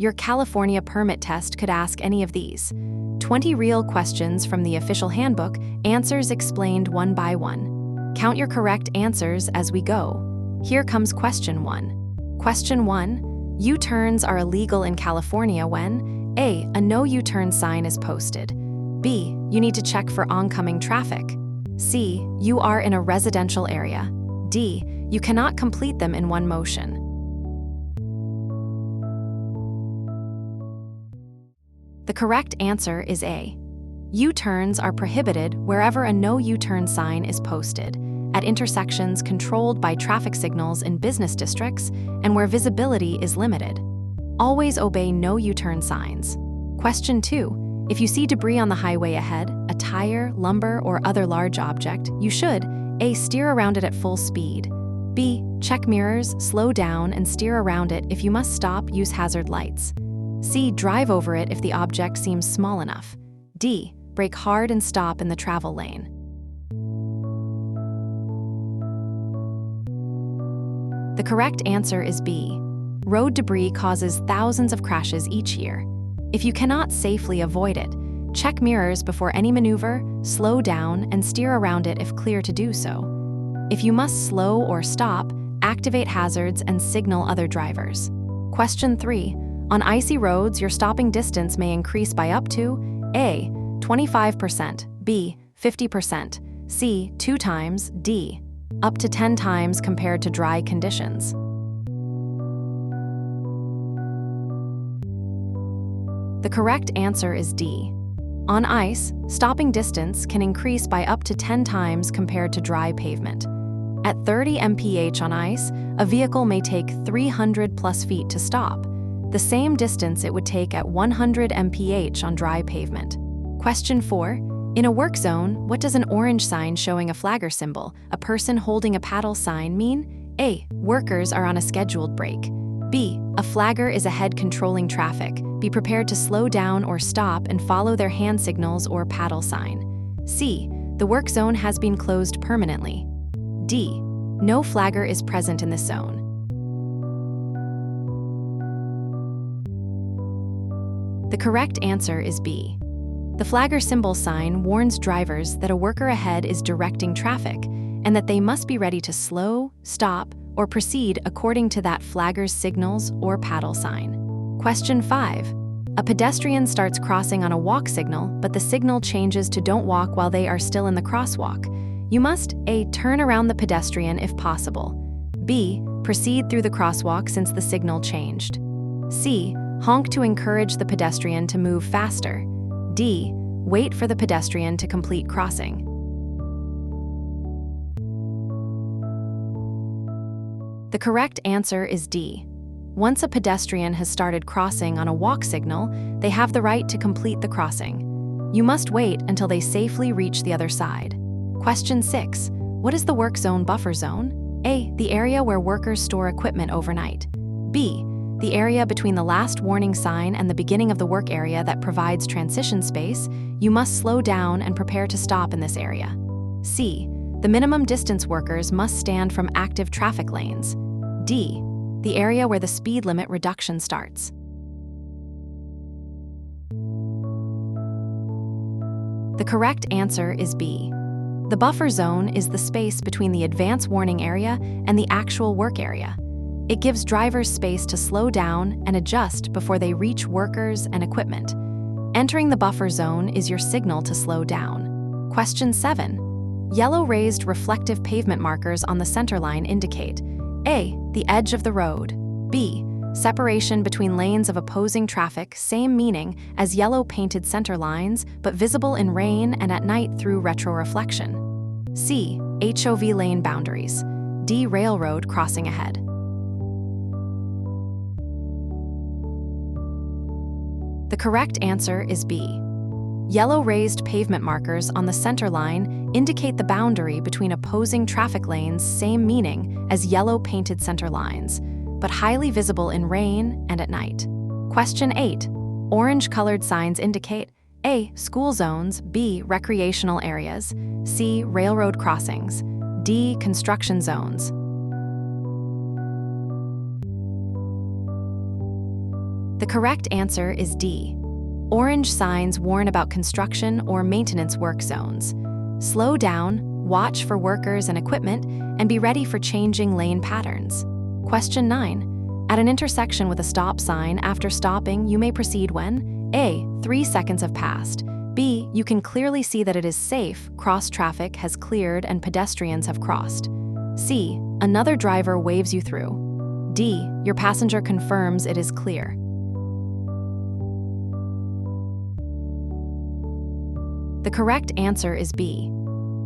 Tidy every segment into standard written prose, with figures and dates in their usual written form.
Your California permit test could ask any of these. 20 real questions from the official handbook, answers explained one by one. Count your correct answers as we go. Here comes question 1. Question 1. U-turns are illegal in California when A. A no U-turn sign is posted. B. You need to check for oncoming traffic. C. You are in a residential area. D. You cannot complete them in one motion. The correct answer is A. U-turns are prohibited wherever a no U-turn sign is posted, at intersections controlled by traffic signals in business districts, and where visibility is limited. Always obey no U-turn signs. Question 2. If you see debris on the highway ahead, a tire, lumber, or other large object, you should A. Steer around it at full speed. B. Check mirrors, slow down, and steer around it. If you must stop, use hazard lights. C. Drive over it if the object seems small enough. D. Brake hard and stop in the travel lane. The correct answer is B. Road debris causes thousands of crashes each year. If you cannot safely avoid it, check mirrors before any maneuver, slow down, and steer around it if clear to do so. If you must slow or stop, activate hazards and signal other drivers. Question 3. On icy roads, your stopping distance may increase by up to A. 25%, B. 50%, C. 2 times, D. Up to 10 times compared to dry conditions. The correct answer is D. On ice, stopping distance can increase by up to 10 times compared to dry pavement. At 30 mph on ice, a vehicle may take 300 plus feet to stop, the same distance it would take at 100 mph on dry pavement. Question 4. In a work zone, what does an orange sign showing a flagger symbol, a person holding a paddle sign mean? A. Workers are on a scheduled break. B. A flagger is ahead controlling traffic. Be prepared to slow down or stop and follow their hand signals or paddle sign. C. The work zone has been closed permanently. D. No flagger is present in this zone. The correct answer is B. The flagger symbol sign warns drivers that a worker ahead is directing traffic and that they must be ready to slow, stop, or proceed according to that flagger's signals or paddle sign. Question 5. A pedestrian starts crossing on a walk signal, but the signal changes to don't walk while they are still in the crosswalk. You must A. Turn around the pedestrian if possible. B. Proceed through the crosswalk since the signal changed. C. Honk to encourage the pedestrian to move faster. D. Wait for the pedestrian to complete crossing. The correct answer is D. Once a pedestrian has started crossing on a walk signal, they have the right to complete the crossing. You must wait until they safely reach the other side. Question 6. What is the work zone buffer zone? A. The area where workers store equipment overnight. B. The area between the last warning sign and the beginning of the work area that provides transition space. You must slow down and prepare to stop in this area. C. The minimum distance workers must stand from active traffic lanes. D. The area where the speed limit reduction starts. The correct answer is B. The buffer zone is the space between the advance warning area and the actual work area. It gives drivers space to slow down and adjust before they reach workers and equipment. Entering the buffer zone is your signal to slow down. Question 7. Yellow raised reflective pavement markers on the center line indicate A. The edge of the road. B. Separation between lanes of opposing traffic, same meaning as yellow painted center lines, but visible in rain and at night through retroreflection. C. HOV lane boundaries. D. Railroad crossing ahead. The correct answer is B. Yellow raised pavement markers on the center line indicate the boundary between opposing traffic lanes, same meaning as yellow painted center lines, but highly visible in rain and at night. Question 8. Orange-colored signs indicate A. School zones, B. Recreational areas, C. Railroad crossings, D. Construction zones. The correct answer is D. Orange signs warn about construction or maintenance work zones. Slow down, watch for workers and equipment, and be ready for changing lane patterns. Question 9. At an intersection with a stop sign, after stopping, you may proceed when A. 3 seconds have passed. B. You can clearly see that it is safe, cross traffic has cleared and pedestrians have crossed. C. Another driver waves you through. D. Your passenger confirms it is clear. The correct answer is B.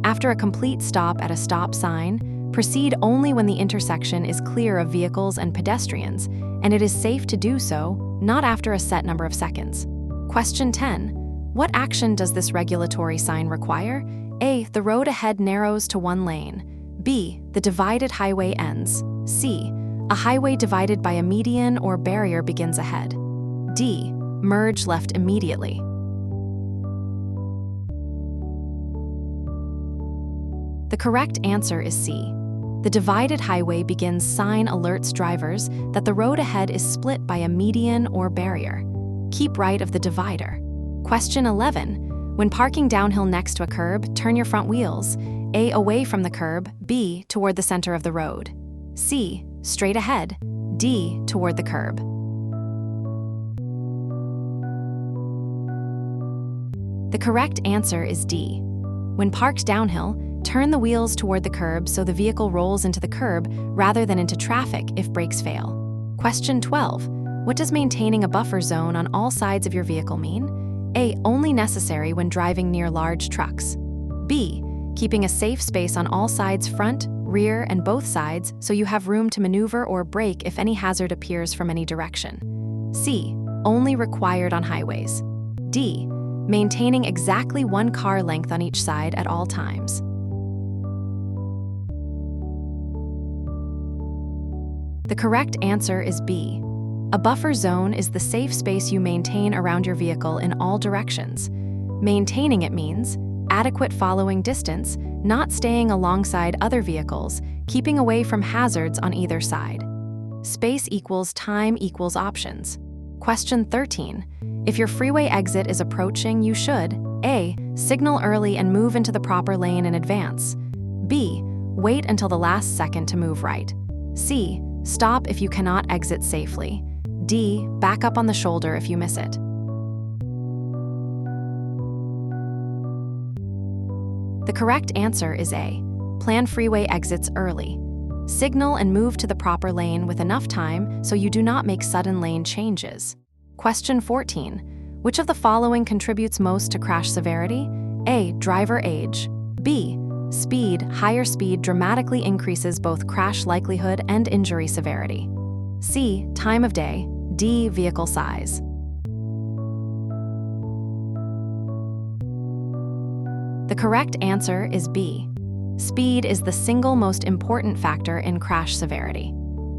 After a complete stop at a stop sign, proceed only when the intersection is clear of vehicles and pedestrians, and it is safe to do so, not after a set number of seconds. Question 10. What action does this regulatory sign require? A. The road ahead narrows to one lane. B. The divided highway ends. C. A highway divided by a median or barrier begins ahead. D. Merge left immediately. The correct answer is C. The divided highway begins sign alerts drivers that the road ahead is split by a median or barrier. Keep right of the divider. Question 11. When parking downhill next to a curb, turn your front wheels. A. Away from the curb. B. Toward the center of the road. C. Straight ahead. D. Toward the curb. The correct answer is D. When parked downhill, turn the wheels toward the curb so the vehicle rolls into the curb rather than into traffic if brakes fail. Question 12. What does maintaining a buffer zone on all sides of your vehicle mean? A. Only necessary when driving near large trucks. B. Keeping a safe space on all sides, front, rear, and both sides so you have room to maneuver or brake if any hazard appears from any direction. C. Only required on highways. D. Maintaining exactly one car length on each side at all times. The correct answer is B. A buffer zone is the safe space you maintain around your vehicle in all directions. Maintaining it means adequate following distance, not staying alongside other vehicles, keeping away from hazards on either side. Space equals time equals options. Question 13. If your freeway exit is approaching, you should A. Signal early and move into the proper lane in advance. B. Wait until the last second to move right. C. Stop if you cannot exit safely. D. Back up on the shoulder if you miss it. The correct answer is A. Plan freeway exits early. Signal and move to the proper lane with enough time so you do not make sudden lane changes. Question 14. Which of the following contributes most to crash severity? A. Driver age. B. Speed. Higher speed dramatically increases both crash likelihood and injury severity. C. Time of day. D. Vehicle size. The correct answer is B. Speed is the single most important factor in crash severity.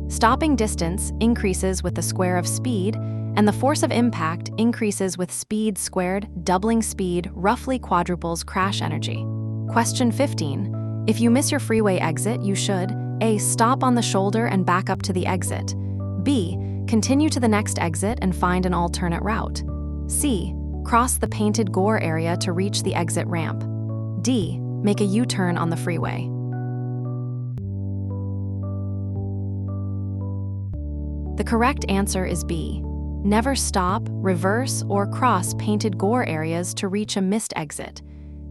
Stopping distance increases with the square of speed, and the force of impact increases with speed squared. Doubling speed roughly quadruples crash energy. Question 15. If you miss your freeway exit, you should A. Stop on the shoulder and back up to the exit. B. Continue to the next exit and find an alternate route. C. Cross the painted gore area to reach the exit ramp. D. Make a U-turn on the freeway. The correct answer is B. Never stop, reverse, or cross painted gore areas to reach a missed exit.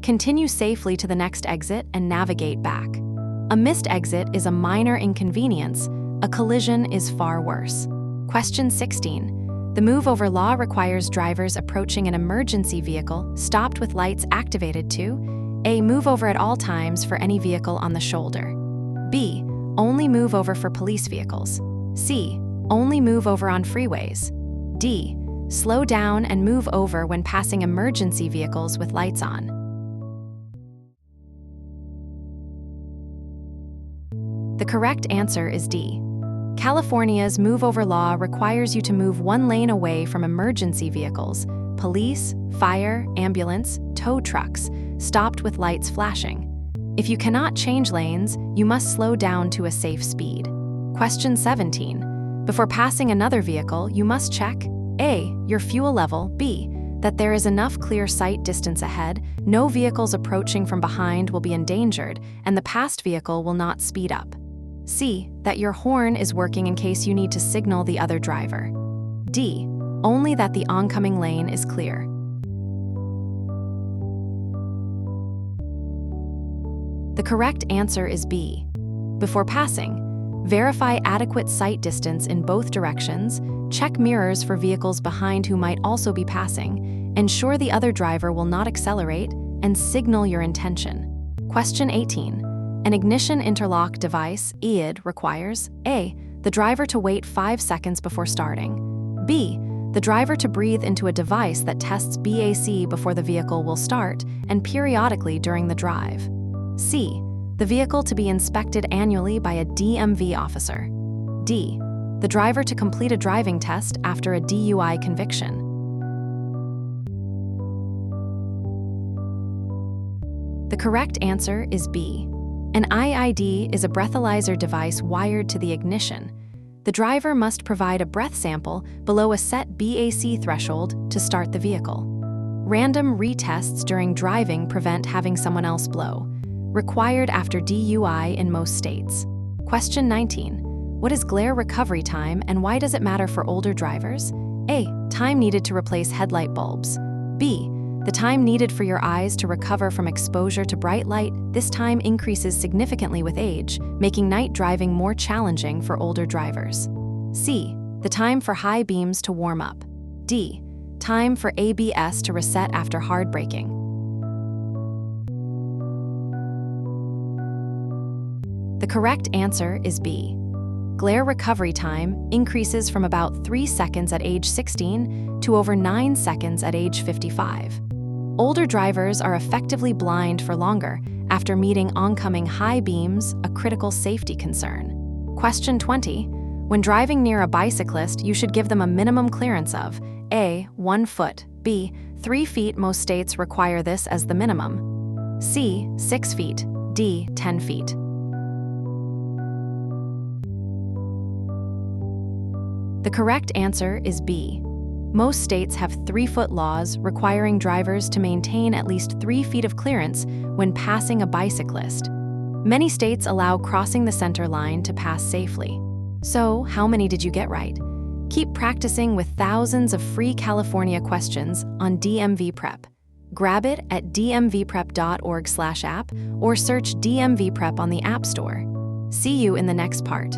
Continue safely to the next exit and navigate back. A missed exit is a minor inconvenience. A collision is far worse. Question 16. The move-over law requires drivers approaching an emergency vehicle stopped with lights activated to A. Move over at all times for any vehicle on the shoulder. B. Only move over for police vehicles. C. Only move over on freeways. D. Slow down and move over when passing emergency vehicles with lights on. The correct answer is D. California's move-over law requires you to move one lane away from emergency vehicles, police, fire, ambulance, tow trucks, stopped with lights flashing. If you cannot change lanes, you must slow down to a safe speed. Question 17. Before passing another vehicle, you must check A. Your fuel level. B. That there is enough clear sight distance ahead, no vehicles approaching from behind will be endangered, and the passed vehicle will not speed up. C. That your horn is working in case you need to signal the other driver. D. Only that the oncoming lane is clear. The correct answer is B. Before passing, verify adequate sight distance in both directions, check mirrors for vehicles behind who might also be passing, ensure the other driver will not accelerate, and signal your intention. Question 18. An ignition interlock device, EID, requires A. The driver to wait 5 seconds before starting. B. The driver to breathe into a device that tests BAC before the vehicle will start and periodically during the drive. C. The vehicle to be inspected annually by a DMV officer. D. The driver to complete a driving test after a DUI conviction. The correct answer is B. An IID is a breathalyzer device wired to the ignition. The driver must provide a breath sample below a set BAC threshold to start the vehicle. Random retests during driving prevent having someone else blow. Required after DUI in most states. Question 19. What is glare recovery time and why does it matter for older drivers? A. Time needed to replace headlight bulbs. B. The time needed for your eyes to recover from exposure to bright light. This time increases significantly with age, making night driving more challenging for older drivers. C. The time for high beams to warm up. D. Time for ABS to reset after hard braking. The correct answer is B. Glare recovery time increases from about 3 seconds at age 16 to over 9 seconds at age 55. Older drivers are effectively blind for longer after meeting oncoming high beams, a critical safety concern. Question 20. When driving near a bicyclist, you should give them a minimum clearance of A. 1 foot, B. 3 feet. Most states require this as the minimum. C. 6 feet, D. 10 feet. The correct answer is B. Most states have 3-foot laws requiring drivers to maintain at least 3 feet of clearance when passing a bicyclist. Many states allow crossing the center line to pass safely. So, how many did you get right? Keep practicing with thousands of free California questions on DMV Prep. Grab it at dmvprep.org/app or search DMV Prep on the App Store. See you in the next part.